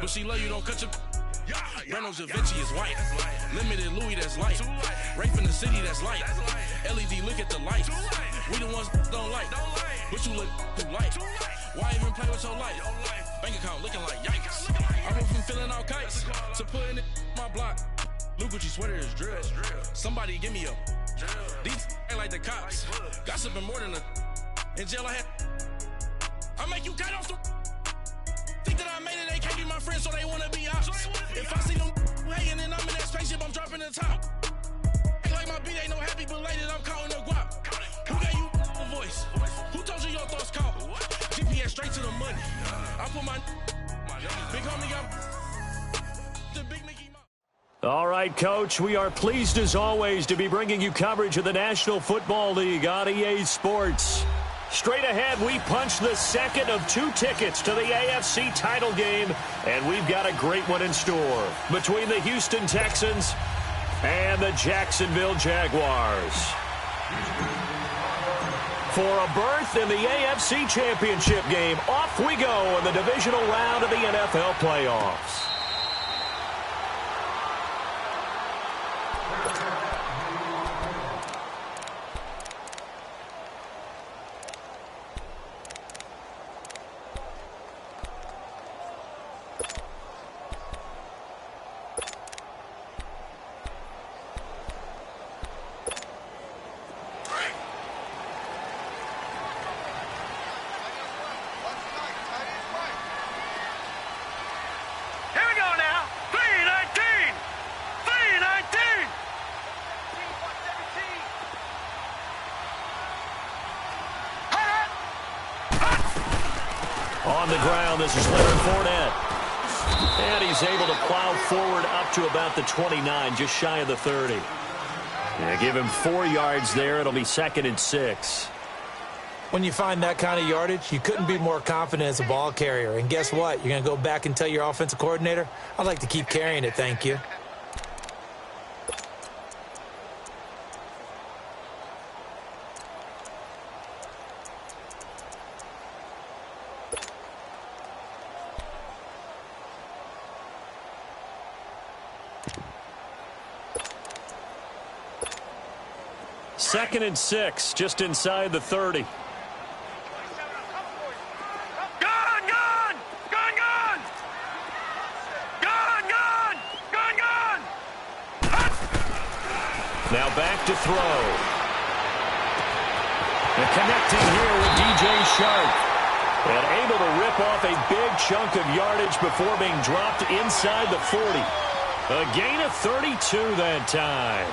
But she love you, don't cut your... Reynolds Da Vinci is white. Limited Louis, that's light. Rape in the city, that's light. LED, look at the lights. We the ones don't like. But you look too light. Why even play with your life? Bank account looking like yikes. I went from feeling all kites to putting it in my block. Blue Gucci sweater is drill. Somebody give me a... These ain't like the cops. Gossiping more than a... In jail I had... I make you cut off the... Think that I made it, they can't be my friends, so they wanna be ops. If I see them hanging and I'm in that spaceship, I'm dropping the top. Ain't like my beat ain't no happy belated, I'm counting the guap. Who gave you a voice? Who told you your thoughts count? GPS straight to the money. I put my big homie got the big Mickey Mouse. All right, Coach, we are pleased as always to be bringing you coverage of the National Football League on EA Sports. Straight ahead, we punch the second of 2 tickets to the AFC title game, and we've got a great one in store between the Houston Texans and the Jacksonville Jaguars. For a berth in the AFC Championship game, off we go in the divisional round of the NFL playoffs. On the ground, this is Leonard Fournette. And he's able to plow forward up to about the 29, just shy of the 30. Yeah, give him 4 yards there. It'll be 2nd and 6. When you find that kind of yardage, you couldn't be more confident as a ball carrier. And guess what? You're going to go back and tell your offensive coordinator, I'd like to keep carrying it, thank you. Second and 6, just inside the 30. Now back to throw. And connecting here with DJ Shark. And able to rip off a big chunk of yardage before being dropped inside the 40. A gain of 32 that time.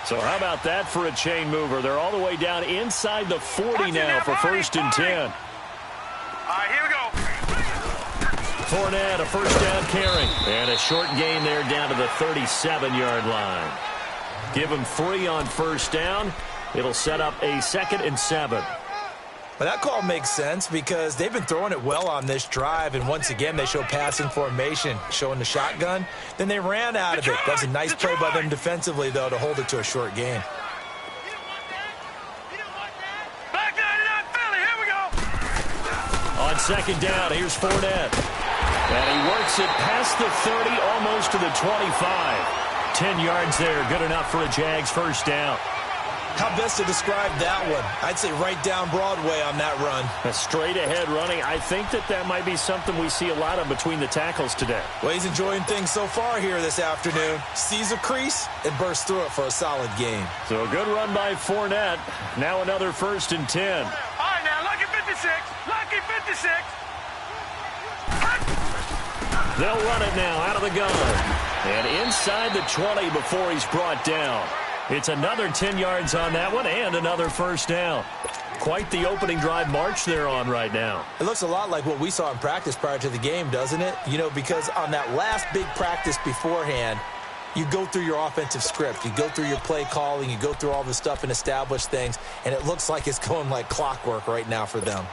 So how about that for a chain mover? They're all the way down inside the 40 now for 1st and 10. All right, here we go. Fournette, a first down carry. And a short gain there down to the 37-yard line. Give him 3 on 1st down. It'll set up a 2nd and 7. But that call makes sense because they've been throwing it well on this drive, and once again they show passing formation, showing the shotgun. Then they ran out of it. That's a nice play by them defensively, though, to hold it to a short gain. On 2nd down, here's Fournette. And he works it past the 30, almost to the 25. 10 yards there, good enough for a Jags 1st down. How best to describe that one? I'd say right down Broadway on that run. A straight-ahead running. I think that might be something we see a lot of between the tackles today. Well, he's enjoying things so far here this afternoon. Sees a crease and bursts through it for a solid gain. So a good run by Fournette. Now another 1st and 10. All right, now, lucky 56. Lucky 56. They'll run it now out of the gun. And inside the 20 before he's brought down. It's another 10 yards on that one and another 1st down. Quite the opening drive march they're on right now. It looks a lot like what we saw in practice prior to the game, doesn't it? You know, because on that last big practice beforehand, you go through your offensive script. You go through your play calling. You go through all the stuff and establish things. And it looks like it's going like clockwork right now for them.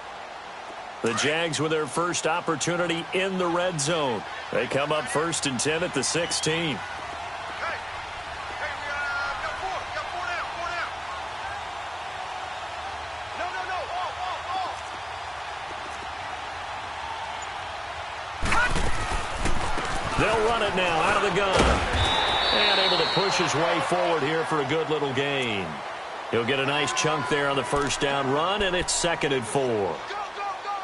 The Jags with their first opportunity in the red zone. They come up 1st and 10 at the 16. They'll run it now out of the gun. And able to push his way forward here for a good little gain. He'll get a nice chunk there on the first down run, and it's 2nd and 4.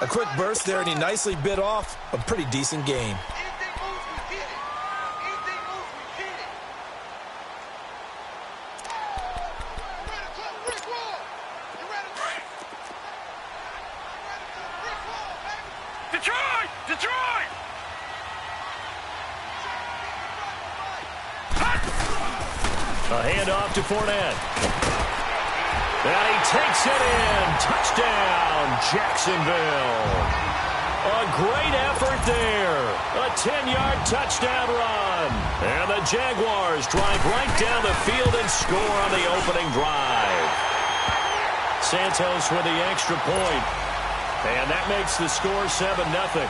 A quick burst there, and he nicely bit off a pretty decent gain. Detroit! Detroit! A handoff to Fournette. And he takes it in. Touchdown, Jacksonville. A great effort there. A 10-yard touchdown run. And the Jaguars drive right down the field and score on the opening drive. Santos with the extra point. And that makes the score 7-0.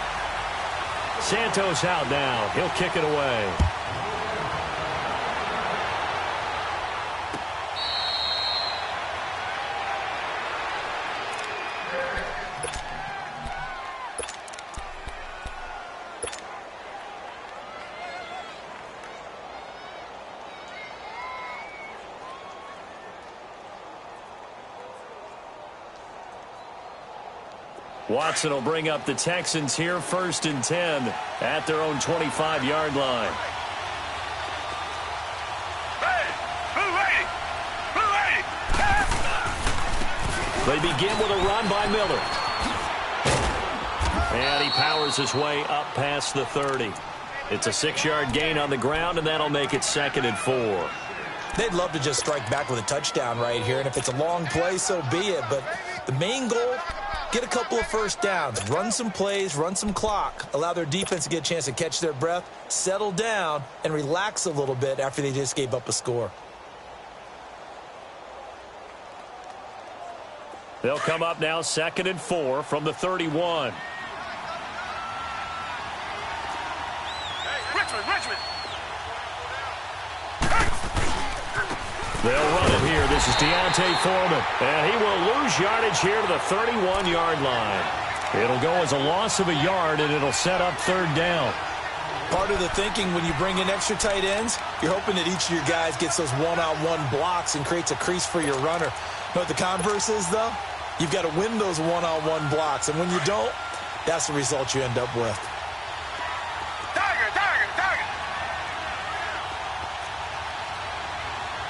Santos out now. He'll kick it away. Watson will bring up the Texans here 1st and 10 at their own 25-yard line. They begin with a run by Miller. And he powers his way up past the 30. It's a 6-yard gain on the ground, and that'll make it 2nd and 4. They'd love to just strike back with a touchdown right here, and if it's a long play, so be it. But the main goal, get a couple of first downs, run some plays, run some clock, allow their defense to get a chance to catch their breath, settle down, and relax a little bit after they just gave up a score. They'll come up now 2nd and 4 from the 31. Richmond! They'll run it here. This is Deontay Foreman. And he will lose yardage here to the 31-yard line. It'll go as a loss of a yard, and it'll set up 3rd down. Part of the thinking when you bring in extra tight ends, you're hoping that each of your guys gets those one-on-one blocks and creates a crease for your runner. You know what the converse is, though? You've got to win those one-on-one blocks. And when you don't, that's the result you end up with. Tiger!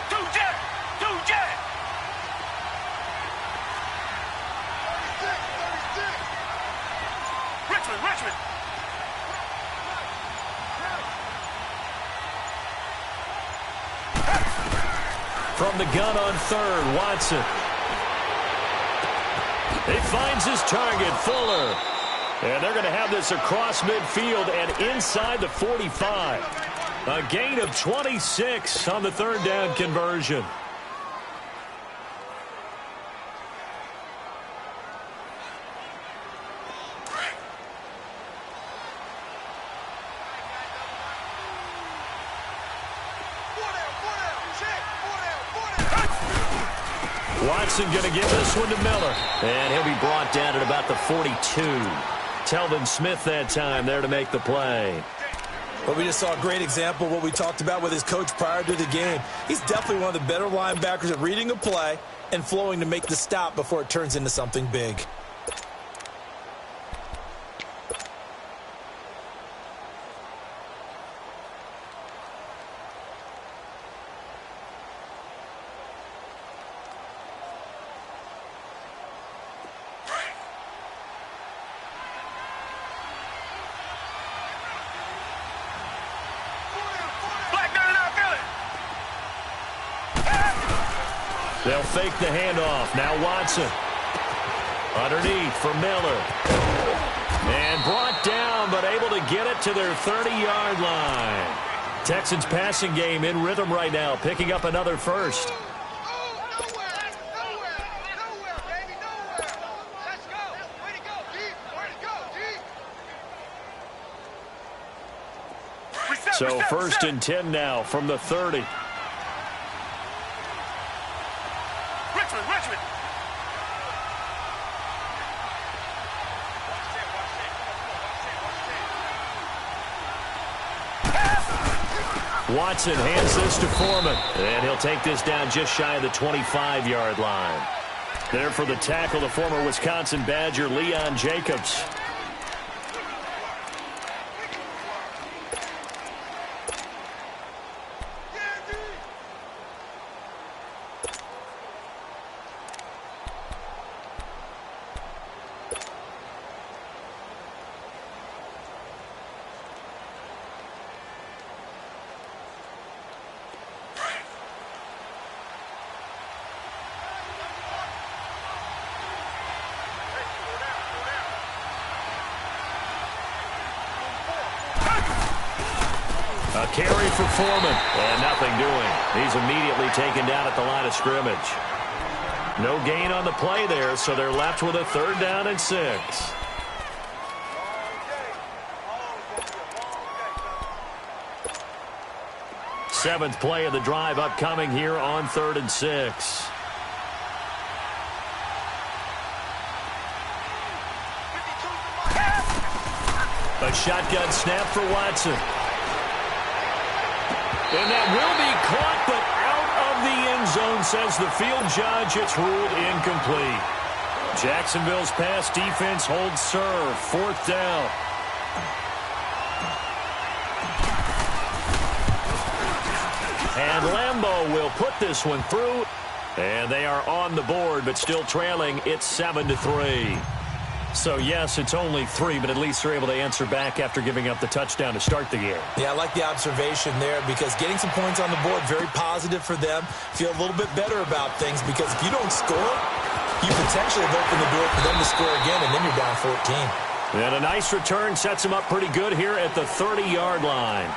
Two jet! Richmond! From the gun on 3rd, Watson. He finds his target, Fuller. And they're going to have this across midfield and inside the 45. A gain of 26 on the 3rd down conversion. Watson going to give this one to Miller. And he'll be brought down at about the 42. Telvin Smith that time there to make the play. But we just saw a great example of what we talked about with his coach prior to the game. He's definitely one of the better linebackers at reading a play and flowing to make the stop before it turns into something big. They'll fake the handoff. Now Watson. Underneath for Miller. And brought down, but able to get it to their 30-yard line. Texans passing game in rhythm right now, picking up another first. So 1st and 10 now from the 30. Richmond. Watson hands this to Foreman, and he'll take this down just shy of the 25-yard line. There for the tackle, the former Wisconsin Badger, Leon Jacobs. A carry for Foreman, and nothing doing. He's immediately taken down at the line of scrimmage. No gain on the play there, so they're left with a 3rd down and 6. Seventh play of the drive upcoming here on 3rd and 6. A shotgun snap for Watson. And that will be caught, but out of the end zone, says the field judge. It's ruled incomplete. Jacksonville's pass defense holds serve. 4th down. And Lambeau will put this one through. And they are on the board, but still trailing. It's 7-3. So, yes, it's only 3, but at least they're able to answer back after giving up the touchdown to start the game. Yeah, I like the observation there because getting some points on the board, very positive for them. Feel a little bit better about things because if you don't score, you potentially have opened the door for them to score again, and then you're down 14. And a nice return sets them up pretty good here at the 30-yard line.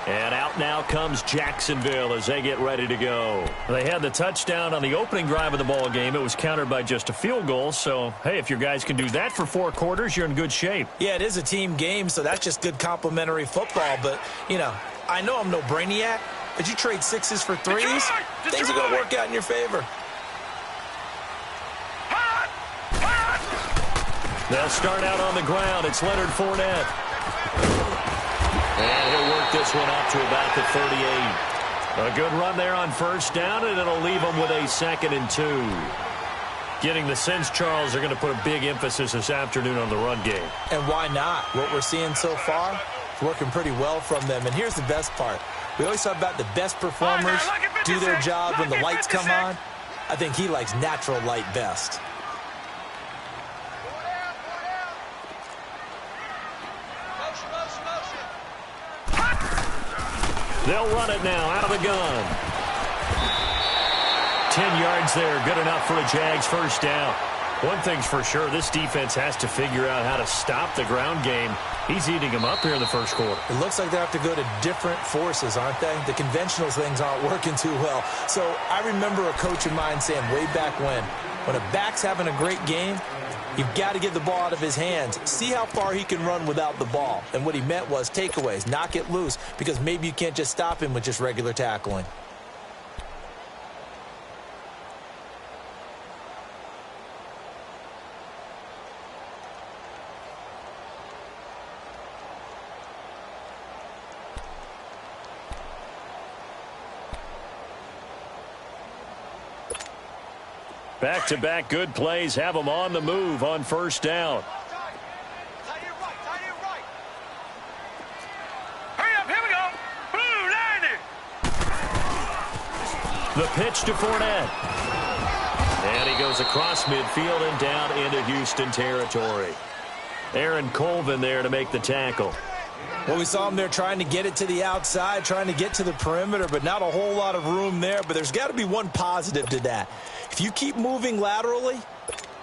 And out now comes Jacksonville as they get ready to go. They had the touchdown on the opening drive of the ball game. It was countered by just a field goal. So, hey, if your guys can do that for 4 quarters, you're in good shape. Yeah, it is a team game, so that's just good complimentary football. But, you know, I know I'm no brainiac, but you trade 6s for 3s, things are going to work out in your favor. They'll start out on the ground. It's Leonard Fournette. And he'll work this one up to about the 38. A good run there on 1st down, and it'll leave them with a 2nd and 2. Getting the sense, Charles, they're going to put a big emphasis this afternoon on the run game. And why not? What we're seeing so far is working pretty well from them. And here's the best part. We always talk about the best performers do their job when the lights come on. I think he likes natural light best. They'll run it now out of the gun. 10 yards there, good enough for a Jags 1st down. One thing's for sure, this defense has to figure out how to stop the ground game. He's eating them up here in the 1st quarter. It looks like they have to go to different forces, aren't they? The conventional things aren't working too well. So I remember a coach of mine saying way back when a back's having a great game, you've got to get the ball out of his hands. See how far he can run without the ball. And what he meant was takeaways, knock it loose, because maybe you can't just stop him with just regular tackling. Back-to-back good plays have them on the move on 1st down. Hurry up, here we go. Blue, landed. The pitch to Fournette. And he goes across midfield and down into Houston territory. Aaron Colvin there to make the tackle. Well, we saw him there trying to get it to the outside, trying to get to the perimeter, but not a whole lot of room there. But there's got to be one positive to that. If you keep moving laterally,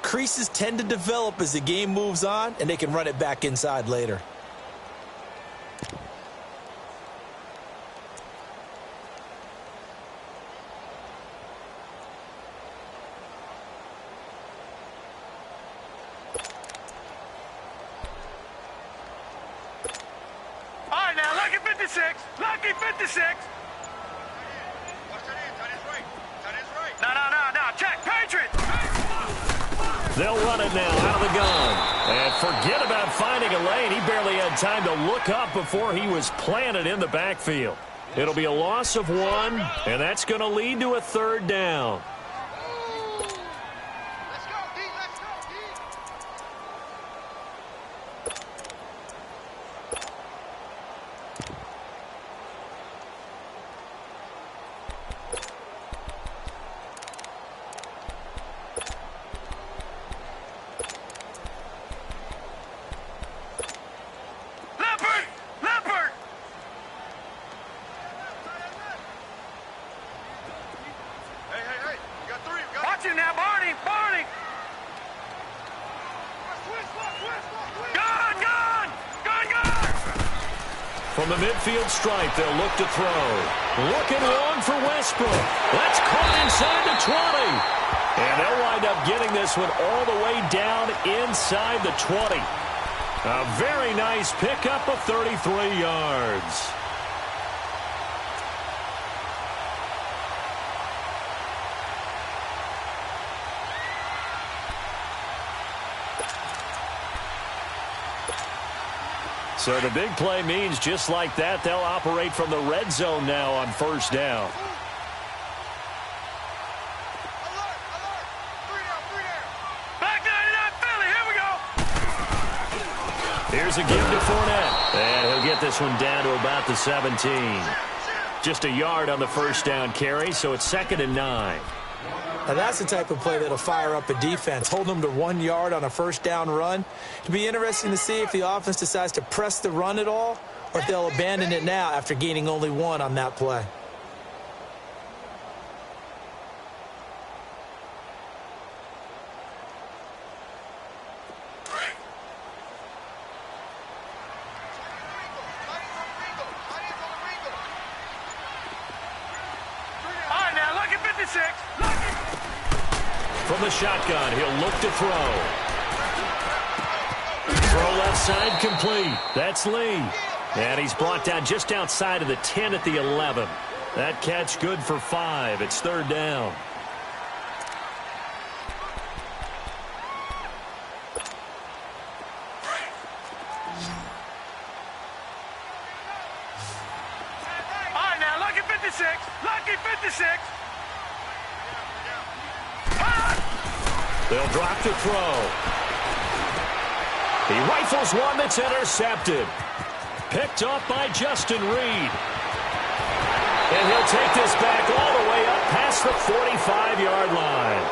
creases tend to develop as the game moves on, and they can run it back inside later. All right, now, look at 56. Look 56. No. Check. Patriots. They'll run it now out of the gun. And forget about finding a lane. He barely had time to look up before he was planted in the backfield. It'll be a loss of 1, and that's going to lead to a 3rd down. From the midfield stripe, they'll look to throw. Looking long for Westbrook. That's caught inside the 20. And they'll wind up getting this one all the way down inside the 20. A very nice pickup of 33 yards. So the big play means just like that, they'll operate from the red zone now on 1st down. Back 99 Philly, here we go. Here's a give to Fournette. And he'll get this one down to about the 17. Just a yard on the 1st down carry, so it's 2nd and 9. Now that's the type of play that'll fire up a defense. Hold them to 1 yard on a 1st down run. It'll be interesting to see if the offense decides to press the run at all or if they'll abandon it now after gaining only 1 on that play. All right, now, look at 56. From the shotgun, he'll look to throw. Throw left side complete. That's Lee. And he's brought down just outside of the 10 at the 11. That catch good for 5. It's 3rd down. All right, now, look at 56. Lucky 56. They'll drop to throw. He rifles one that's intercepted. Picked up by Justin Reed. And he'll take this back all the way up past the 45-yard line.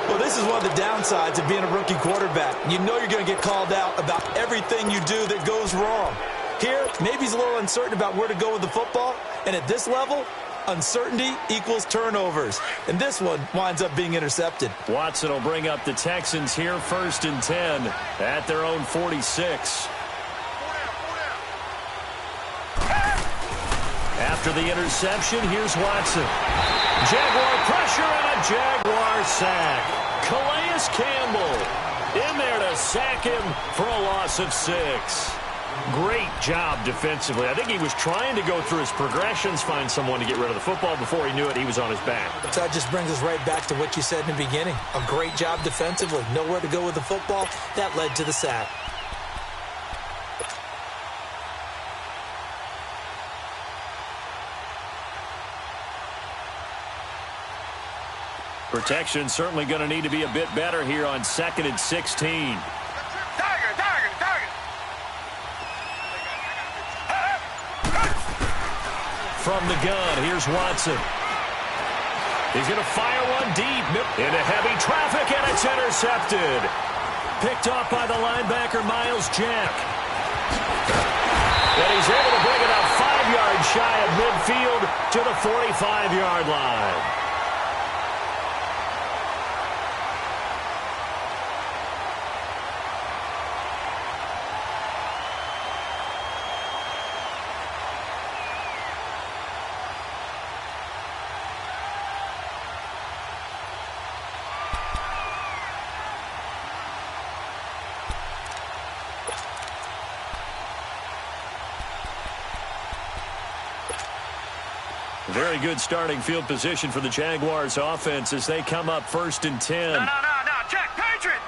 Well, this is one of the downsides of being a rookie quarterback. You know you're going to get called out about everything you do that goes wrong. Here, maybe he's a little uncertain about where to go with the football. And at this level, uncertainty equals turnovers. And this one winds up being intercepted. Watson will bring up the Texans here 1st and 10 at their own 46. After the interception, here's Watson. Jaguar pressure and a Jaguar sack. Calais Campbell in there to sack him for a loss of 6. Great job defensively. I think he was trying to go through his progressions, find someone to get rid of the football. Before he knew it, he was on his back. So that just brings us right back to what you said in the beginning. A great job defensively. Nowhere to go with the football. That led to the sack. Protection certainly going to need to be a bit better here on 2nd and 16. From the gun, here's Watson. He's going to fire one deep into heavy traffic, and it's intercepted. Picked off by the linebacker, Miles Jack. And he's able to bring it up 5 yards shy of midfield to the 45-yard line. Very good starting field position for the Jaguars offense as they come up 1st and 10. No. Check. Patriot.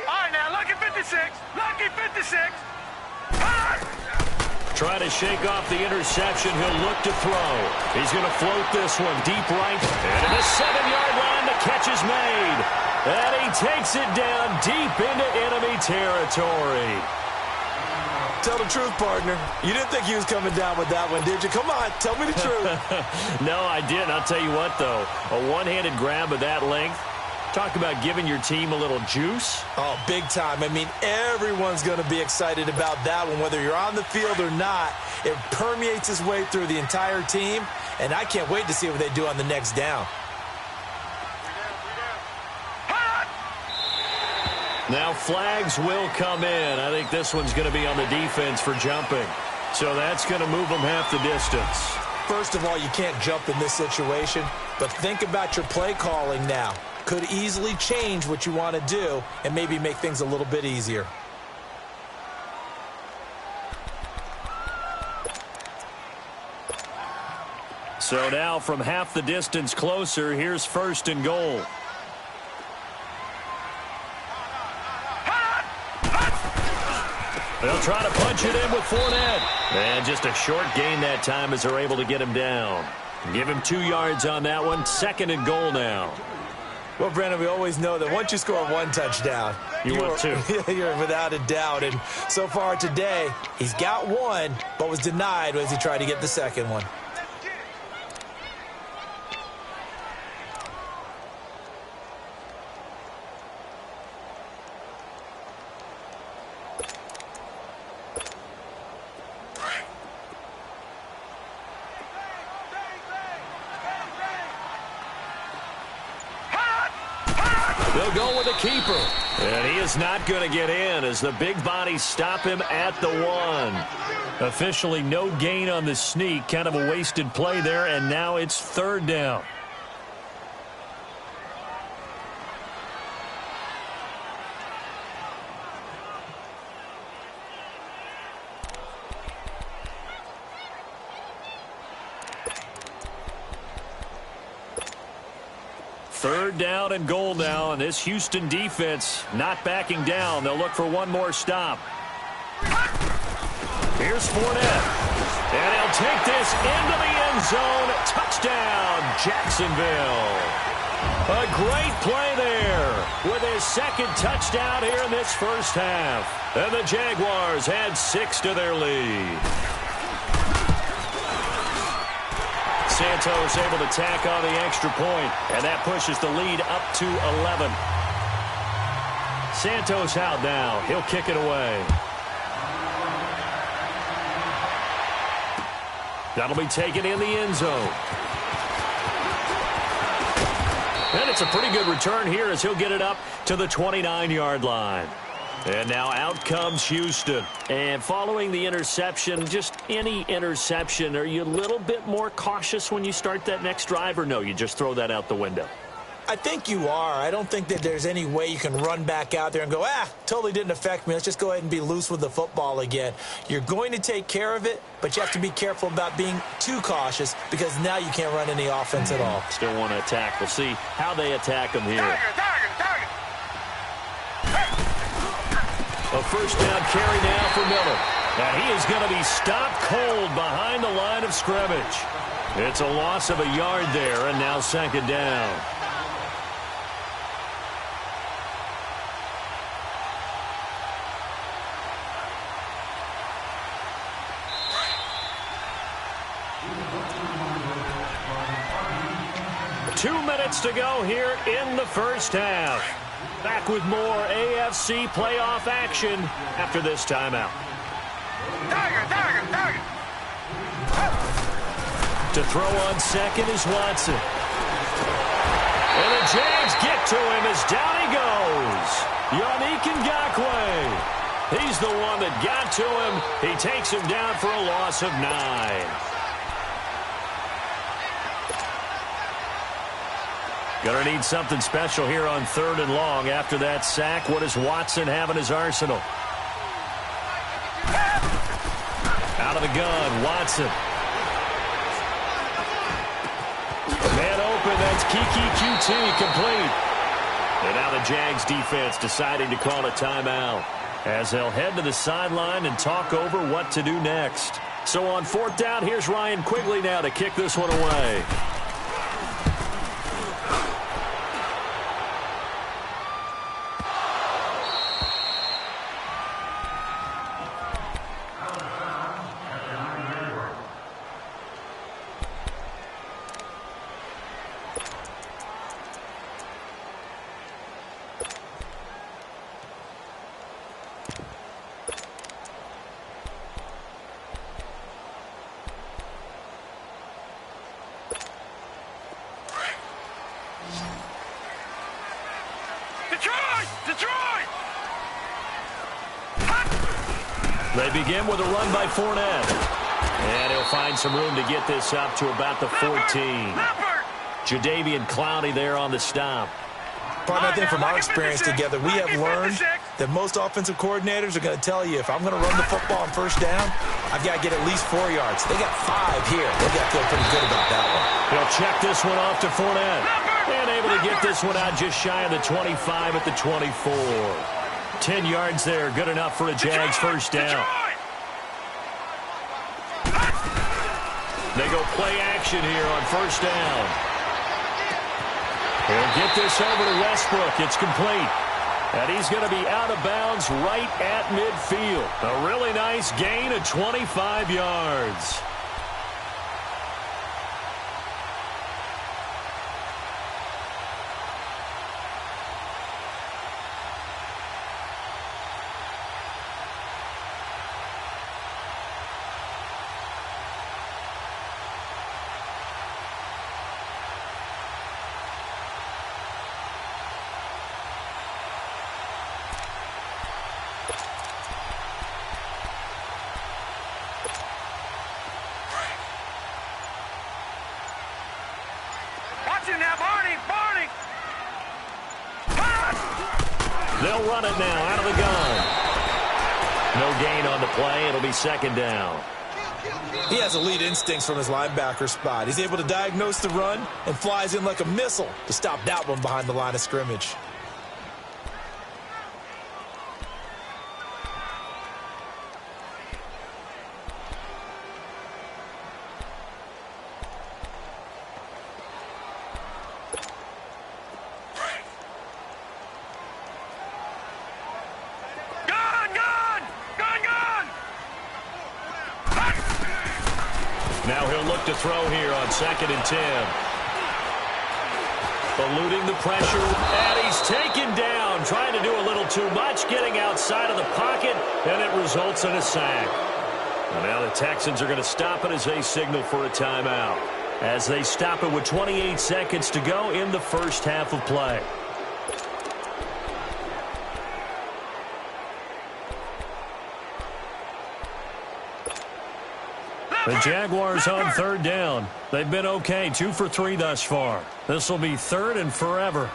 All right, now, lucky 56. Lucky 56. Trying to shake off the interception. He'll look to throw. He's going to float this one deep right. And in the 7-yard line, the catch is made. And he takes it down deep into enemy territory. Tell the truth, partner. You didn't think he was coming down with that one, did you? Come on, tell me the truth. No, I didn't. I'll tell you what, though. A one-handed grab of that length. Talk about giving your team a little juice. Oh, big time. I mean, everyone's going to be excited about that one, whether you're on the field or not. It permeates its way through the entire team, and I can't wait to see what they do on the next down. Now flags will come in. I think this one's going to be on the defense for jumping. So that's going to move them half the distance. First of all, you can't jump in this situation, but think about your play calling now. Could easily change what you want to do and maybe make things a little bit easier. So now from half the distance closer, here's 1st and goal. They'll try to punch it in with Fournette. And just a short gain that time as they're able to get him down. Give him 2 yards on that one. 2nd and goal now. Well, Brandon, we always know that once you score 1 touchdown, you're 2. You're without a doubt. And so far today, he's got 1, but was denied as he tried to get the 2nd one. They'll go with the keeper. And he is not going to get in as the big bodies stop him at the 1. Officially no gain on the sneak. Kind of a wasted play there, and now it's 3rd down. Third down and goal now, and this Houston defense not backing down. They'll look for one more stop. Here's Fournette. And he'll take this into the end zone. Touchdown, Jacksonville. A great play there with his 2nd touchdown here in this first half. And the Jaguars add 6 to their lead. Santos able to tack on the extra point, and that pushes the lead up to 11. Santos out now. He'll kick it away. That'll be taken in the end zone. And it's a pretty good return here as he'll get it up to the 29-yard line. And now out comes Houston. And following the interception, just any interception, are you a little bit more cautious when you start that next drive, or no, you just throw that out the window? I think you are. I don't think that there's any way you can run back out there and go, totally didn't affect me. Let's just go ahead and be loose with the football again. You're going to take care of it, but you have to be careful about being too cautious because now you can't run any offense at all. Still want to attack. We'll see how they attack them here. Target. A first down carry now for Miller. And he is going to be stopped cold behind the line of scrimmage. It's a loss of a yard there, and now 2nd down. Two minutes to go here in the first half. Back with more AFC playoff action after this timeout. Target. To throw on 2nd is Watson. And the Jags get to him as down he goes. Yannick Ngakoue. He's the one that got to him. He takes him down for a loss of 9. Going to need something special here on 3rd and long. After that sack, what does Watson have in his arsenal? Out of of the gun, Watson. Man open, that's Kiki QT complete. And now the Jags defense deciding to call a timeout as they'll head to the sideline and talk over what to do next. So on 4th down, here's Ryan Quigley now to kick this one away. They begin with a run by Fournette. And he'll find some room to get this up to about the 14. Jadeveon Clowney there on the stop. Partner, I think from our experience together, we have learned that most offensive coordinators are going to tell you, if I'm going to run the football on 1st down, I've got to get at least 4 yards. They got 5 here. They've got to feel pretty good about that one. He'll check this one off to Fournette. And able to get this one out just shy of the 25 at the 24. 10 yards there, good enough for a Jags 1st down. They go play action here on 1st down. He'll get this over to Westbrook. It's complete. And he's going to be out of bounds right at midfield. A really nice gain of 25 yards. They'll run it now out of the gun. No gain on the play. It'll be 2nd down. He has elite instincts from his linebacker spot. He's able to diagnose the run and flies in like a missile to stop that one behind the line of scrimmage. Now he'll look to throw here on 2nd and 10. Eluding the pressure, and he's taken down. Trying to do a little too much, getting outside of the pocket, and it results in a sack. And now the Texans are going to stop it as they signal for a timeout, as they stop it with 28 seconds to go in the 1st half of play. The Jaguars on 3rd down. They've been okay, 2 for 3 thus far. This will be 3rd and forever.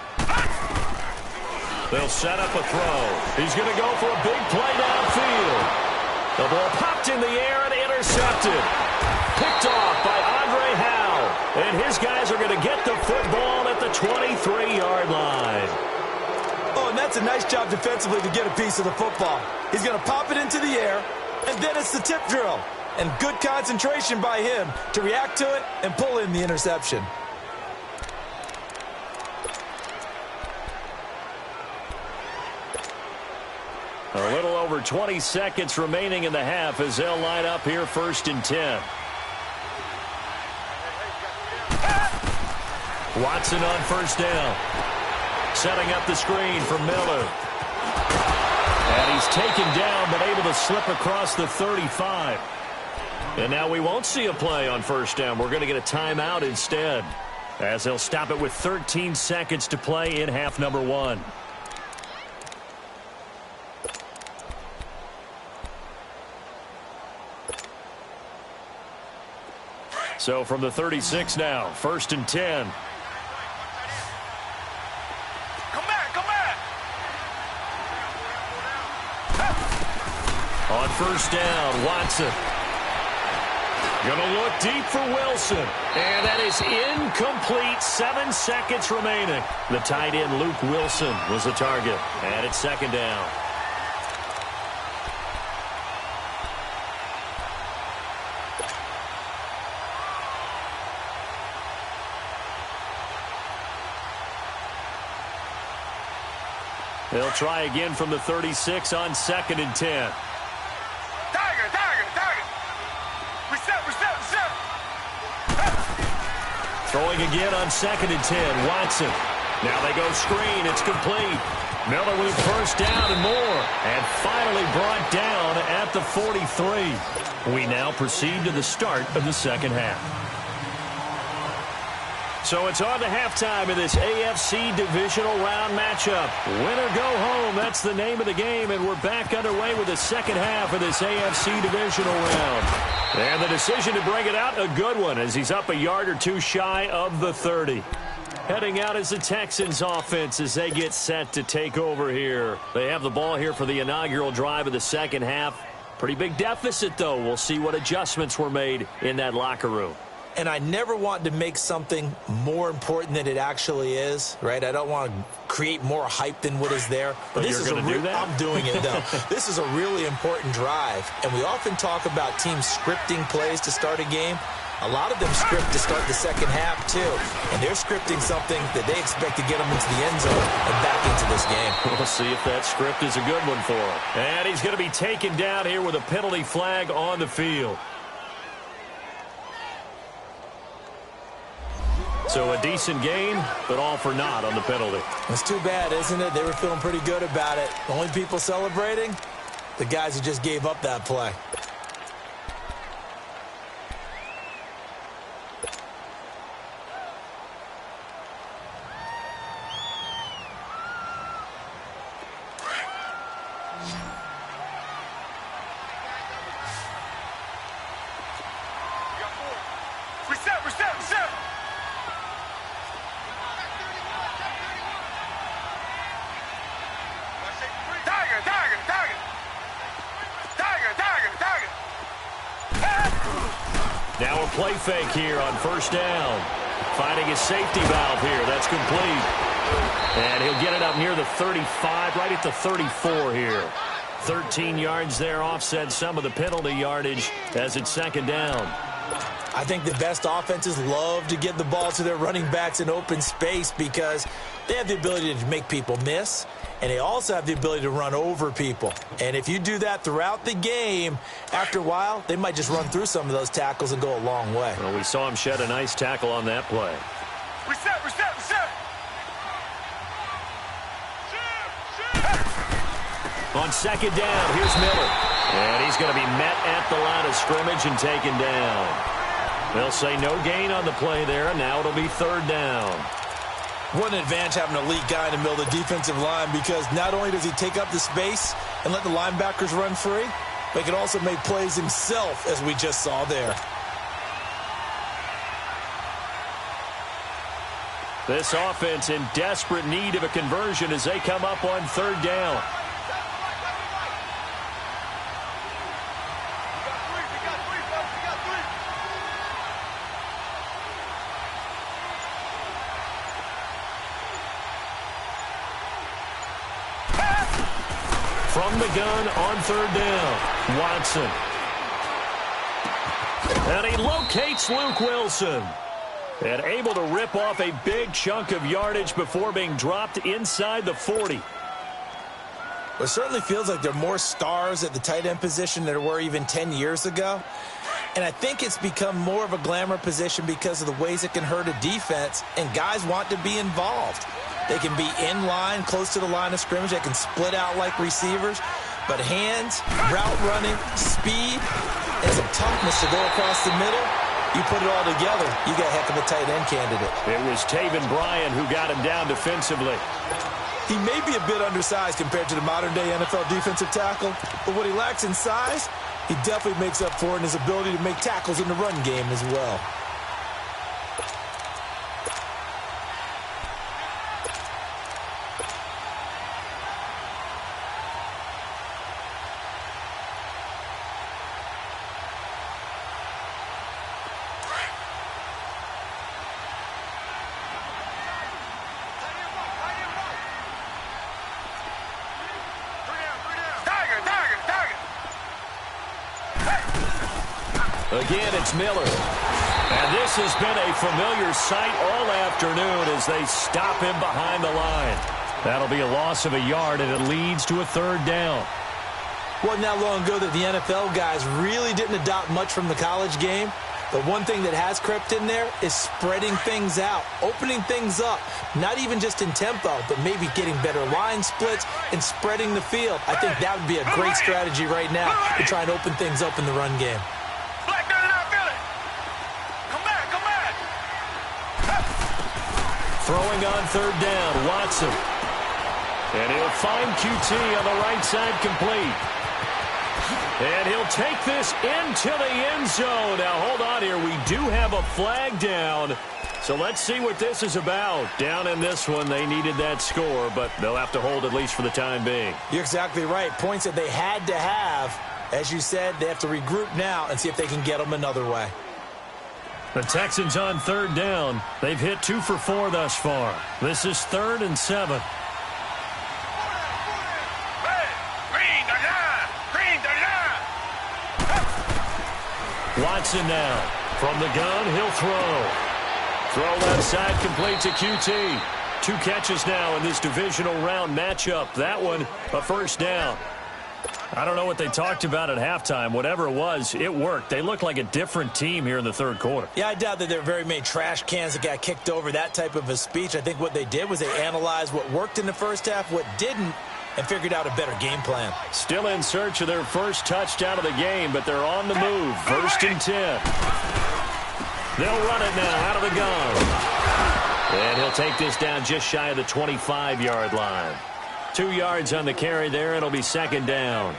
They'll set up a throw. He's going to go for a big play downfield. The ball popped in the air and intercepted. Picked off by Andre Howe. And his guys are going to get the football at the 23-yard line. Oh, and that's a nice job defensively to get a piece of the football. He's going to pop it into the air, and then it's the tip drill. And good concentration by him to react to it and pull in the interception. A little over 20 seconds remaining in the half as they'll line up here 1st and 10. Watson on 1st down. Setting up the screen for Miller. And he's taken down but able to slip across the 35. And now we won't see a play on 1st down. We're going to get a timeout instead, as they'll stop it with 13 seconds to play in half number 1. So from the 36 now, 1st and 10. Come back. On 1st down, Watson. Gonna look deep for Wilson. And that is incomplete. 7 seconds remaining. The tight end, Luke Wilson, was the target. And it's second down. They'll try again from the 36 on 2nd and 10. Throwing again on 2nd and 10. Watson. Now they go screen. It's complete. Miller with first down and more. And finally brought down at the 43. We now proceed to the start of the second half. So it's on to halftime in this AFC divisional round matchup. Win or go home, that's the name of the game, and we're back underway with the second half of this AFC divisional round. And the decision to bring it out, a good one, as he's up a yard or two shy of the 30. Heading out is the Texans offense as they get set to take over here. They have the ball here for the inaugural drive of the second half. Pretty big deficit, though. We'll see what adjustments were made in that locker room. And I never want to make something more important than it actually is, right? I don't want to create more hype than what is there. But this is do that? I'm doing it, though. This is a really important drive. And we often talk about teams scripting plays to start a game. A lot of them script to start the second half, too. And they're scripting something that they expect to get them into the end zone and back into this game. We'll see if that script is a good one for him. And he's going to be taken down here with a penalty flag on the field. So a decent gain, but all for naught on the penalty. It's too bad, isn't it? They were feeling pretty good about it. The only people celebrating, the guys who just gave up that play. Now a play fake here on first down. Finding his safety valve here. That's complete. And he'll get it up near the 35, right at the 34 here. 13 yards there, offset some of the penalty yardage as it's second down. I think the best offenses love to get the ball to their running backs in open space because they have the ability to make people miss, and they also have the ability to run over people. And if you do that throughout the game, after a while, they might just run through some of those tackles and go a long way. Well, we saw him shed a nice tackle on that play. Reset. On second down, here's Miller. And he's going to be met at the line of scrimmage and taken down. They'll say no gain on the play there, and now it'll be third down. What an advantage having an elite guy in the middle of the defensive line, because not only does he take up the space and let the linebackers run free, but he can also make plays himself, as we just saw there. This offense in desperate need of a conversion as they come up on third down. From the gun on third down, Watson. And he locates Luke Wilson. And able to rip off a big chunk of yardage before being dropped inside the 40. It certainly feels like there are more stars at the tight end position than there were even 10 years ago. And I think it's become more of a glamour position because of the ways it can hurt a defense, and guys want to be involved. They can be in line, close to the line of scrimmage. They can split out like receivers. But hands, route running, speed, and some toughness to go across the middle, you put it all together, you got a heck of a tight end candidate. It was Taven Bryan who got him down defensively. He may be a bit undersized compared to the modern-day NFL defensive tackle, but what he lacks in size, he definitely makes up for in his ability to make tackles in the run game as well. Again, it's Miller. And this has been a familiar sight all afternoon as they stop him behind the line. That'll be a loss of a yard, and it leads to a 3rd down. Wasn't that long ago that the NFL guys really didn't adopt much from the college game. The one thing that has crept in there is spreading things out, opening things up, not even just in tempo, but maybe getting better line splits and spreading the field. I think that would be a great strategy right now to try and open things up in the run game. Throwing on 3rd down, Watson. And he'll find QT on the right side, complete. And he'll take this into the end zone. Now, hold on here. We do have a flag down. So let's see what this is about. Down in this one, they needed that score, but they'll have to hold at least for the time being. You're exactly right. Points that they had to have. As you said, they have to regroup now and see if they can get them another way. The Texans on 3rd down. They've hit 2 for 4 thus far. This is 3rd and 7. Watson now. From the gun, he'll throw. Throw left side, complete to QT. 2 catches now in this divisional round matchup. That one, a 1st down. I don't know what they talked about at halftime. Whatever it was, it worked. They look like a different team here in the 3rd quarter. Yeah, I doubt that there were very many trash cans that got kicked over, that type of a speech. I think what they did was they analyzed what worked in the first half, what didn't, and figured out a better game plan. Still in search of their first touchdown of the game, but they're on the move. 1st and 10. They'll run it now out of the gun. And he'll take this down just shy of the 25-yard line. 2 yards on the carry there. It'll be 2nd down.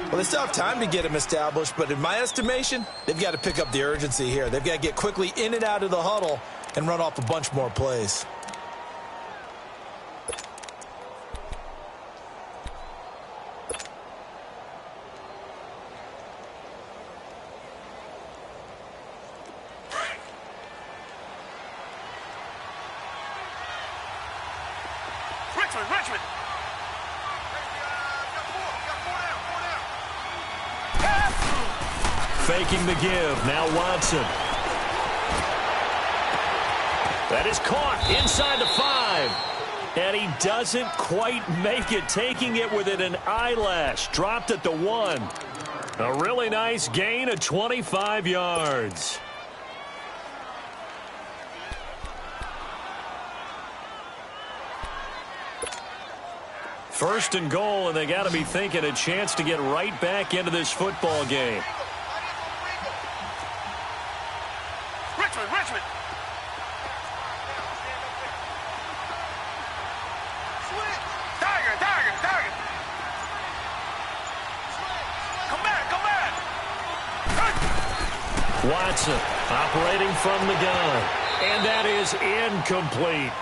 Well, they still have time to get him established, but in my estimation, they've got to pick up the urgency here. They've got to get quickly in and out of the huddle and run off a bunch more plays. Richmond. Faking the give. Now Watson. That is caught inside the 5. And he doesn't quite make it, taking it within an eyelash. Dropped at the 1. A really nice gain of 25 yards. First and goal, and they got to be thinking a chance to get right back into this football game. Richmond. Tiger. Come back. Watson operating from the gun. And that is incomplete.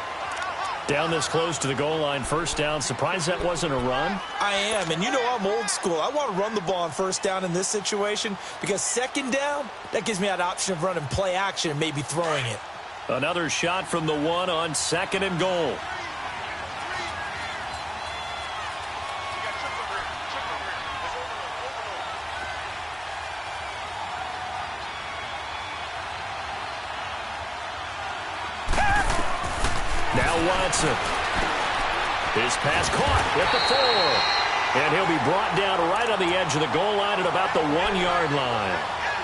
Down this close to the goal line, 1st down. Surprised that wasn't a run? I am, and you know I'm old school. I want to run the ball on 1st down in this situation because 2nd down, that gives me that option of running play action and maybe throwing it. Another shot from the 1 on 2nd and goal. Watson. His pass caught at the 4. And he'll be brought down right on the edge of the goal line at about the 1-yard line.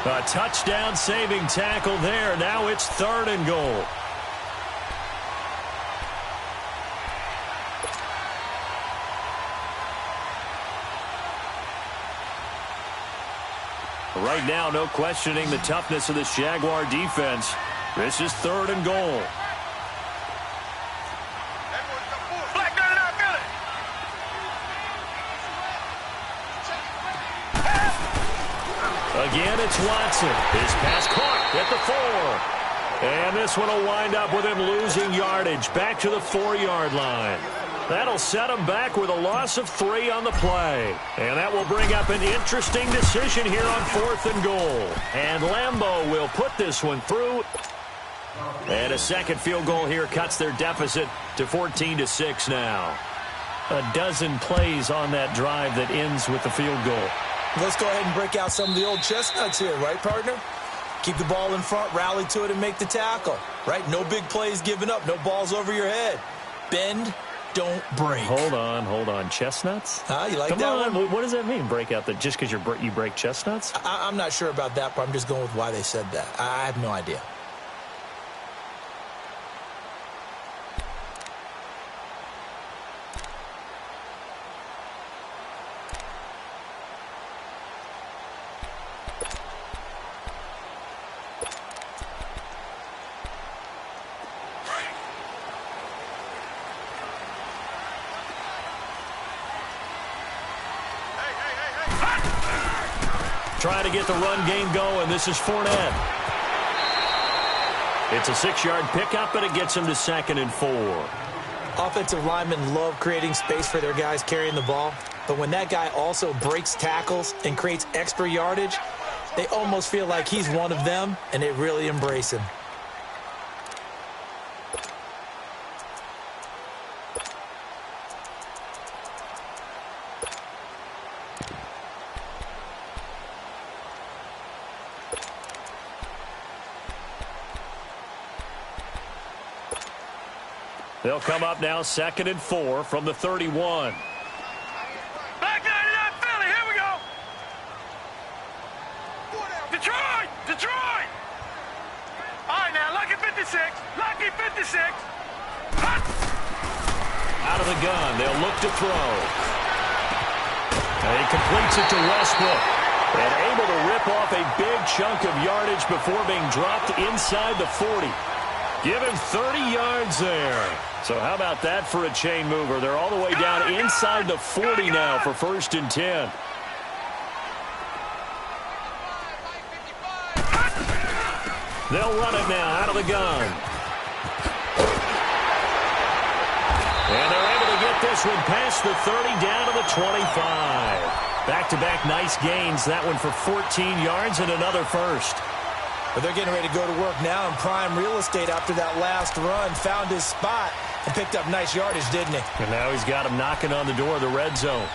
A touchdown saving tackle there. Now it's 3rd and goal. Right now, no questioning the toughness of this Jaguar defense. This is 3rd and goal. Again, it's Watson. His pass caught at the 4. And this one will wind up with him losing yardage back to the 4-yard line. That'll set him back with a loss of 3 on the play. And that will bring up an interesting decision here on 4th and goal. And Lambeau will put this one through. And a second field goal here cuts their deficit to 14-6 now. A dozen plays on that drive that ends with the field goal. Let's go ahead and break out some of the old chestnuts here, right, partner? Keep the ball in front, rally to it, and make the tackle, right? No big plays given up, no balls over your head. Bend, don't break. Hold on. Chestnuts? You like Come that on. one? What does that mean, break out? Just because you break chestnuts? I'm not sure about that, but I'm just going with why they said that. I have no idea. Trying to get the run game going. This is Fournette. It's a 6-yard pickup, and it gets him to 2nd and 4. Offensive linemen love creating space for their guys carrying the ball, but when that guy also breaks tackles and creates extra yardage, they almost feel like he's one of them, and they really embrace him. They'll come up now 2nd and 4 from the 31. Back 99, Philly, here we go. Detroit. All right, now, lucky 56. Out of the gun, they'll look to throw. And he completes it to Westbrook. And able to rip off a big chunk of yardage before being dropped inside the 40. Give him 30 yards there. So how about that for a chain mover? They're all the way down inside the 40 now for 1st and 10. They'll run it now out of the gun. And they're able to get this one past the 30 down to the 25. Back-to-back nice gains. That one for 14 yards and another first. But they're getting ready to go to work now in prime real estate after that last run. Found his spot and picked up nice yardage, didn't he? And now he's got him knocking on the door of the red zone.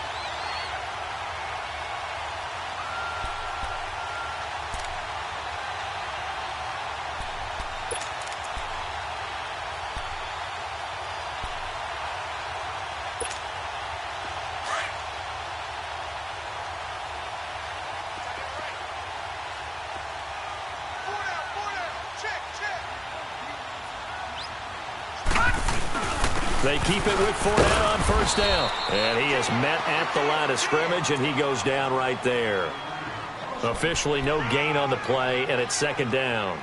They keep it with Fournette on 1st down. And he is met at the line of scrimmage, and he goes down right there. Officially no gain on the play, and it's 2nd down.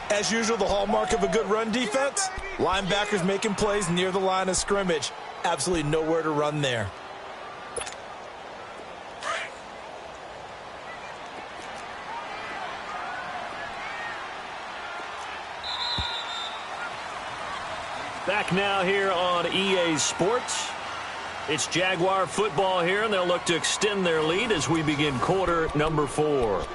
As usual, the hallmark of a good run defense, linebackers making plays near the line of scrimmage. Absolutely nowhere to run there. Back now here on EA Sports. It's Jaguar football here, and they'll look to extend their lead as we begin quarter number 4.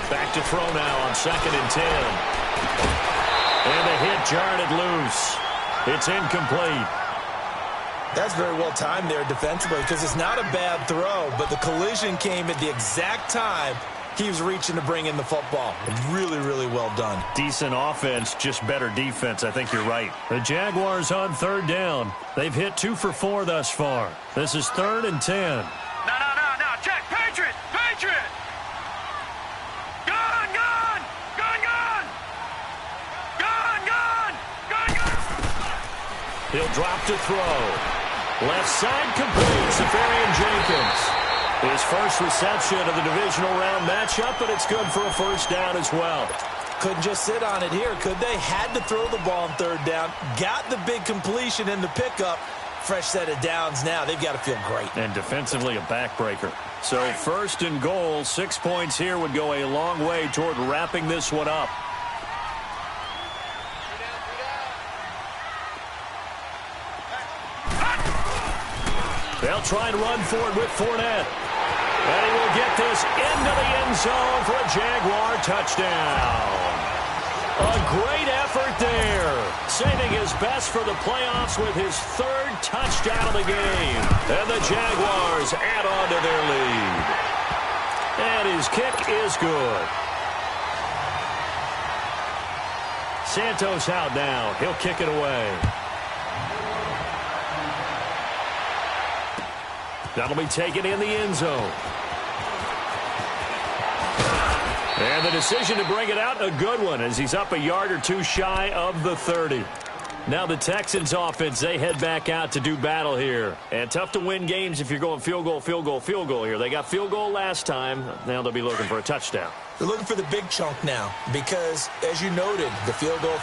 Back to throw now on 2nd and 10. And the hit jarred it loose. It's incomplete. That's very well timed there defensively because it's not a bad throw, but the collision came at the exact time he was reaching to bring in the football. Really, really well done. Decent offense, just better defense. I think you're right. The Jaguars on 3rd down. They've hit 2 for 4 thus far. This is 3rd and 10. No. Check. Patriot. He'll drop to throw. Left side complete. Safarian Jenkins. His first reception of the divisional round matchup, but it's good for a 1st down as well. Couldn't just sit on it here, could they? Had to throw the ball on 3rd down. Got the big completion in the pickup. Fresh set of downs now. They've got to feel great. And defensively a backbreaker. So 1st and goal, 6 points here would go a long way toward wrapping this one up. They'll try and run for it with Fournette. And he will get this into the end zone for a Jaguar touchdown. A great effort there. Saving his best for the playoffs with his third touchdown of the game. And the Jaguars add on to their lead. And his kick is good. Santos out now. He'll kick it away. That'll be taken in the end zone. And the decision to bring it out, a good one, as he's up a yard or two shy of the 30. Now the Texans offense, they head back out to do battle here. And tough to win games if you're going field goal, field goal, field goal here. They got field goal last time. Now they'll be looking for a touchdown. They're looking for the big chunk now because, as you noted, the field goal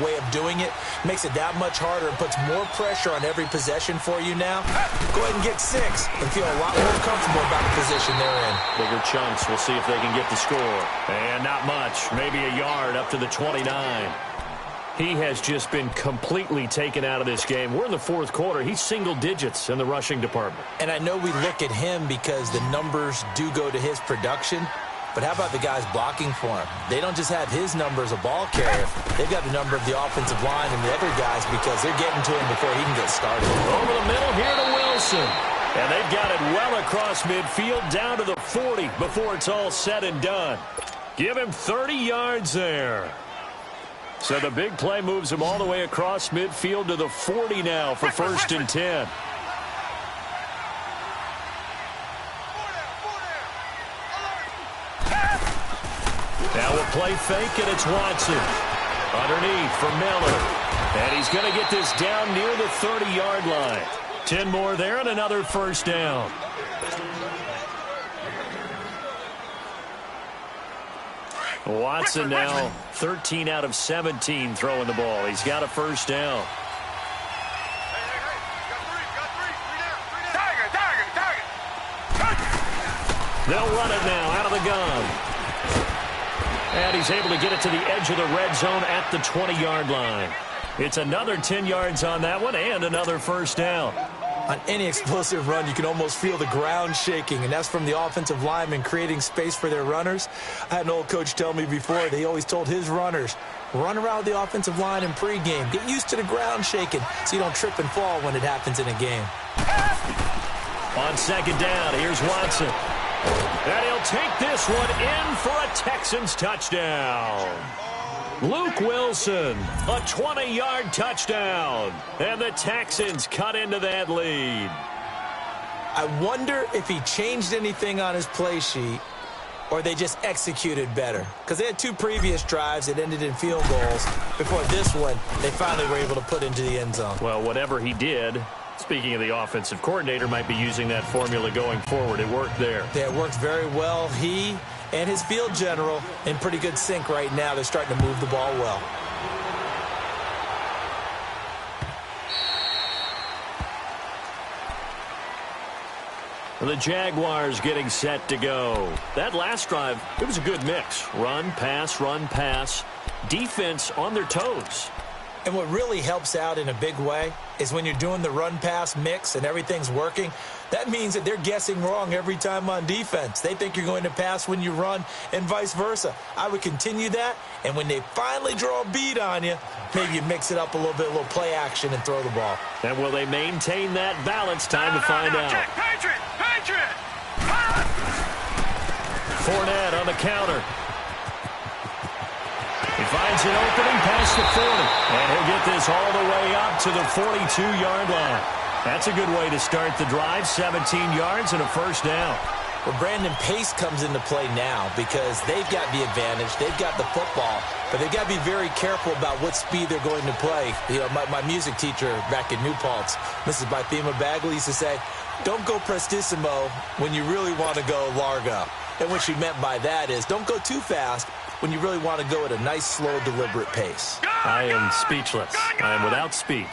way of doing it makes it that much harder and puts more pressure on every possession for you now. Go ahead and get 6 and feel a lot more comfortable about the position they're in. Bigger chunks. We'll see if they can get the score. And not much. Maybe a yard up to the 29. He has just been completely taken out of this game. We're in the fourth quarter. He's single digits in the rushing department. And I know we look at him because the numbers do go to his production. But how about the guys blocking for him? They don't just have his number as a ball carrier. They've got the number of the offensive line and the other guys because they're getting to him before he can get started. Over the middle here to Wilson. And they've got it well across midfield down to the 40 before it's all said and done. Give him 30 yards there. So the big play moves him all the way across midfield to the 40 now for 1st and 10. Now a play fake, and it's Watson. Underneath for Miller. And he's going to get this down near the 30-yard line. 10 more there and another first down. Watson now 13 out of 17 throwing the ball. He's got a first down. They'll run it now out of the gun. And he's able to get it to the edge of the red zone at the 20-yard line. It's another 10 yards on that one and another first down. On any explosive run, you can almost feel the ground shaking, and that's from the offensive linemen creating space for their runners. I had an old coach tell me before, that he always told his runners, run around the offensive line in pregame. Get used to the ground shaking so you don't trip and fall when it happens in a game. On second down, here's Watson. And he'll take this one in for a Texans touchdown. Luke Wilson, a 20-yard touchdown. And the Texans cut into that lead. I wonder if he changed anything on his play sheet or they just executed better. Because they had 2 previous drives that ended in field goals. Before this one, they finally were able to put into the end zone. Well, whatever he did, speaking of the offensive coordinator, might be using that formula going forward. It worked there. Yeah, it worked very well. He and his field general in pretty good sync right now. They're starting to move the ball well. The Jaguars getting set to go. That last drive, it was a good mix. Run, pass, defense on their toes. And what really helps out in a big way is when you're doing the run-pass mix and everything's working, that means that they're guessing wrong every time on defense. They think you're going to pass when you run and vice versa. I would continue that, and when they finally draw a beat on you, maybe you mix it up a little play action and throw the ball. And will they maintain that balance? Time to find out. Patriot! Fournette on the counter. He finds an opening past the 40. And he'll get this all the way up to the 42-yard line. That's a good way to start the drive. 17 yards and a first down. Well, Brandon, pace comes into play now because they've got the advantage. They've got the football, but they've got to be very careful about what speed they're going to play. You know, my music teacher back in New Paltz, Mrs. Bythema Bagley, used to say, don't go prestissimo when you really want to go largo. And what she meant by that is don't go too fast when you really want to go at a nice, slow, deliberate pace. I am speechless. I am without speech.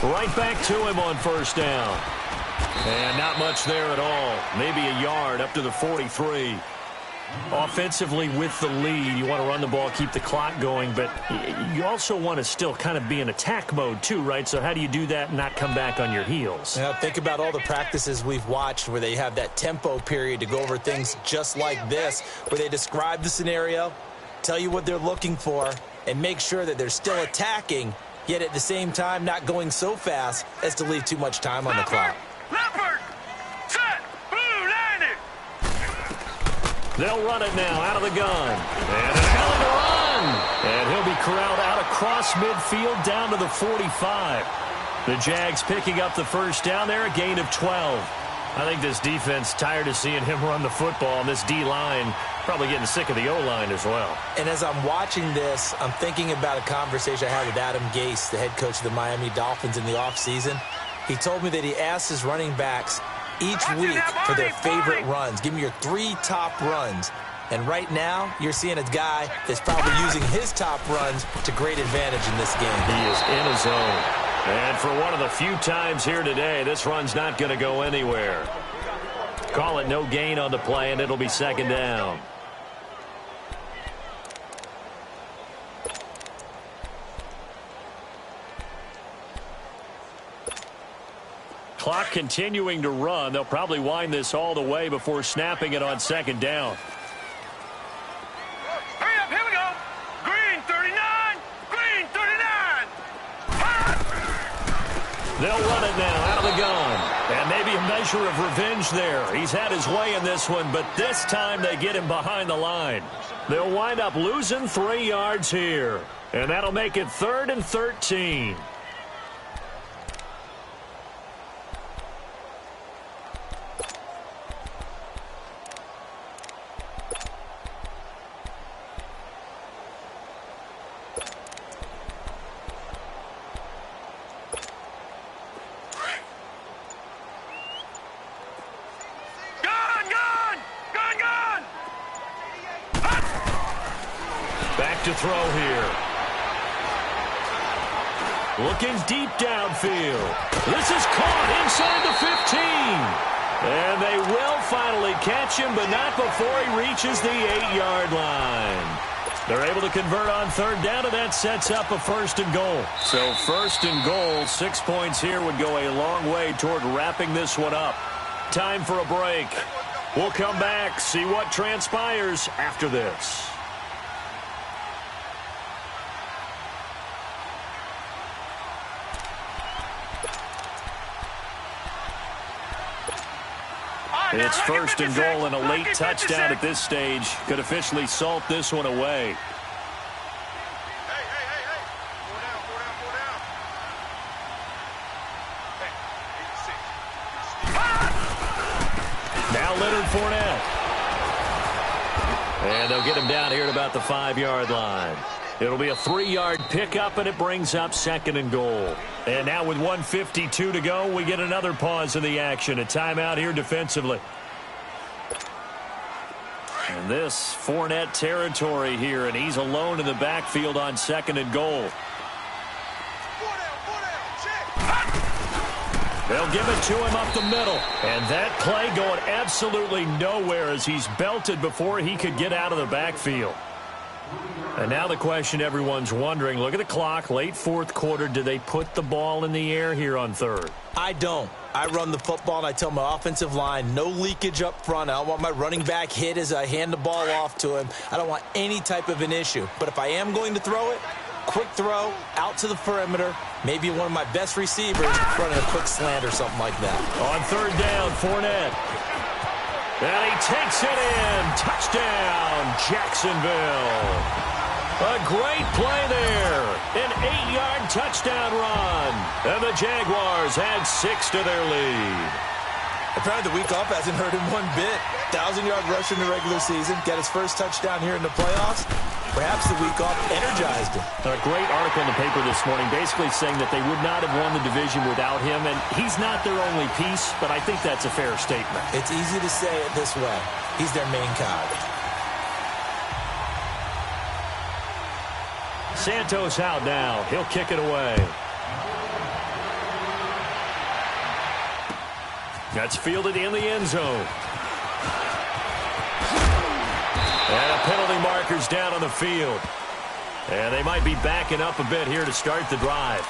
Right back to him on first down. And not much there at all. Maybe a yard up to the 43. Offensively with the lead, you want to run the ball, keep the clock going, but you also want to still kind of be in attack mode too, right? So how do you do that and not come back on your heels? Yeah, think about all the practices we've watched where they have that tempo period to go over things just like this, where they describe the scenario, tell you what they're looking for, and make sure that they're still attacking, yet at the same time not going so fast as to leave too much time on the clock. Leopard! Set! Blue landed! They'll run it now out of the gun. And an hell of a run. And he'll be corralled out across midfield down to the 45. The Jags picking up the first down there, a gain of 12. I think this defense tired of seeing him run the football, and this D-line probably getting sick of the O-line as well. And as I'm watching this, I'm thinking about a conversation I had with Adam Gase, the head coach of the Miami Dolphins in the offseason. He told me that he asked his running backs each week for their favorite runs. Give me your 3 top runs. And right now, you're seeing a guy that's probably using his top runs to great advantage in this game. He is in his zone. And for one of the few times here today, this run's not going to go anywhere. Call it no gain on the play, and it'll be second down. Clock continuing to run. They'll probably wind this all the way before snapping it on second down. Hurry up, here we go! Green 39! Green 39! They'll run it now out of the gun. And maybe a measure of revenge there. He's had his way in this one, but this time they get him behind the line. They'll wind up losing 3 yards here. And that'll make it 3rd and 13. To throw here. Looking deep downfield. This is caught inside the 15. And they will finally catch him, but not before he reaches the 8-yard line. They're able to convert on 3rd down, and that sets up a 1st and goal. So 1st and goal, 6 points here would go a long way toward wrapping this one up. Time for a break. We'll come back, see what transpires after this. It's 1st and goal, and a late touchdown at this stage could officially salt this one away. Hey. Four down. Hey, 86. Now Leonard Fournette. And they'll get him down here at about the 5-yard line. It'll be a 3-yard pickup, and it brings up 2nd and goal. And now with 1:52 to go, we get another pause in the action. A timeout here defensively. And this Fournette territory here, and he's alone in the backfield on 2nd and goal. Four down, check. They'll give it to him up the middle. And that play going absolutely nowhere as he's belted before he could get out of the backfield. And now the question everyone's wondering, look at the clock, late 4th quarter, do they put the ball in the air here on 3rd? I don't. I run the football, and I tell my offensive line, no leakage up front. I don't want my running back hit as I hand the ball off to him. I don't want any type of an issue. But if I am going to throw it, quick throw, out to the perimeter, maybe one of my best receivers running a quick slant or something like that. On 3rd down, Fournette. And he takes it in. Touchdown, Jacksonville. A great play there. An 8-yard touchdown run. And the Jaguars add 6 to their lead. Apparently the week off hasn't hurt him one bit. 1,000-yard rush in the regular season. Got his first touchdown here in the playoffs. Perhaps the week off energized him. A great article in the paper this morning basically saying that they would not have won the division without him. And he's not their only piece, but I think that's a fair statement. It's easy to say it this way. He's their main cog. Santos out now. He'll kick it away. That's fielded in the end zone. And a penalty marker's down on the field. And they might be backing up a bit here to start the drive.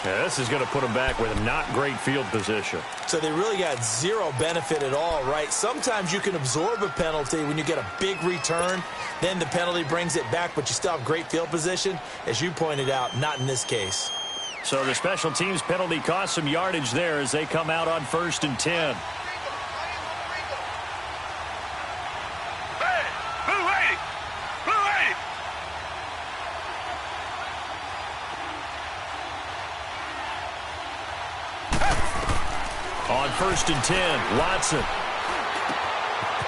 Yeah, this is going to put them back with not great field position. So they really got zero benefit at all, right? Sometimes you can absorb a penalty when you get a big return. Then the penalty brings it back, but you still have great field position. As you pointed out, not in this case. So the special teams penalty cost some yardage there as they come out on 1st and 10. On 1st and 10, Watson.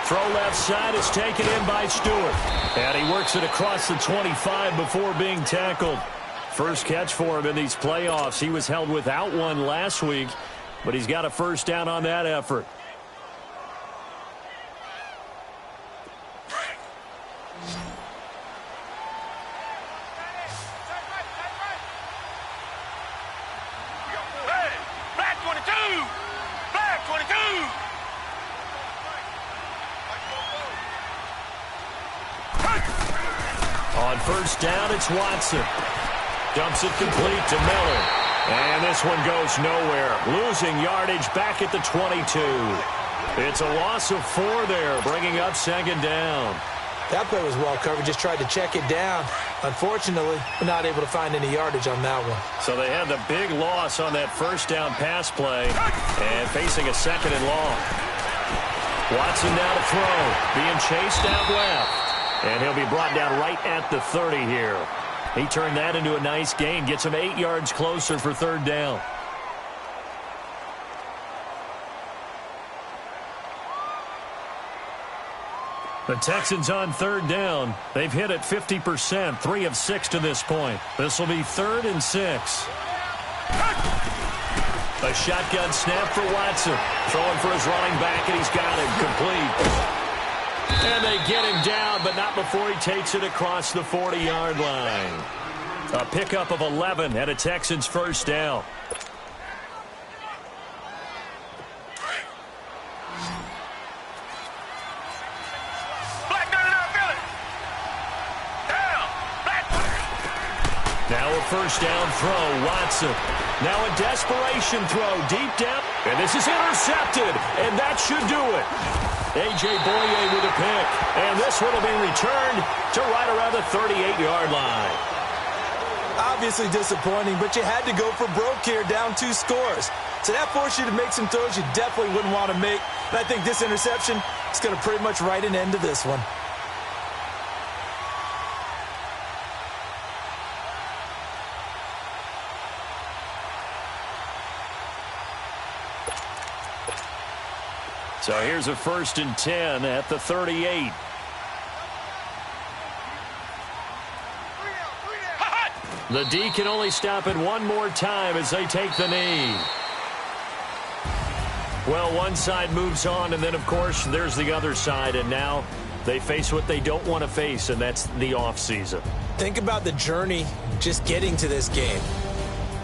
Throw left side is taken in by Stewart. And he works it across the 25 before being tackled. First catch for him in these playoffs. He was held without one last week, but he's got a first down on that effort. On first down, it's Watson. Dumps it complete to Miller. And this one goes nowhere. Losing yardage back at the 22. It's a loss of 4 there, bringing up 2nd down. That play was well covered. Just tried to check it down. Unfortunately, we're not able to find any yardage on that one. So they had the big loss on that first down pass play and facing a 2nd and long. Watson now to throw. Being chased out left. And he'll be brought down right at the 30 here. He turned that into a nice gain. Gets him 8 yards closer for 3rd down. The Texans on 3rd down. They've hit it 50%, 3 of 6 to this point. This will be 3rd and 6. A shotgun snap for Watson. Throwing for his running back, and he's got him complete. And they get him down, but not before he takes it across the 40-yard line. A pickup of 11 and a Texans first down. Now a first down throw, Watson. Now a desperation throw deep down. And this is intercepted, and that should do it. A.J. Boye with a pick. And this one will be returned to right around the 38-yard line. Obviously disappointing, but you had to go for broke here, down 2 scores. So that forced you to make some throws you definitely wouldn't want to make. And I think this interception is going to pretty much write an end to this one. So here's a 1st and 10 at the 38. The D can only stop it one more time as they take the knee. Well, one side moves on, and then, of course, there's the other side, and now they face what they don't want to face, and that's the offseason. Think about the journey just getting to this game.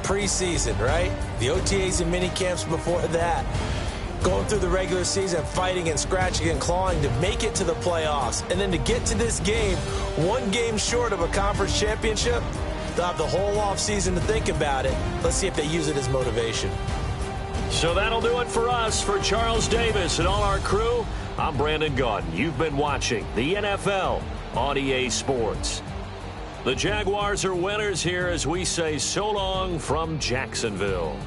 Preseason, right? The OTAs and mini camps before that. Going through the regular season, fighting and scratching and clawing to make it to the playoffs. And then to get to this game, 1 game short of a conference championship, they'll have the whole offseason to think about it. Let's see if they use it as motivation. So that'll do it for us. For Charles Davis and all our crew, I'm Brandon Gaudin. You've been watching the NFL on EA Sports. The Jaguars are winners here as we say so long from Jacksonville.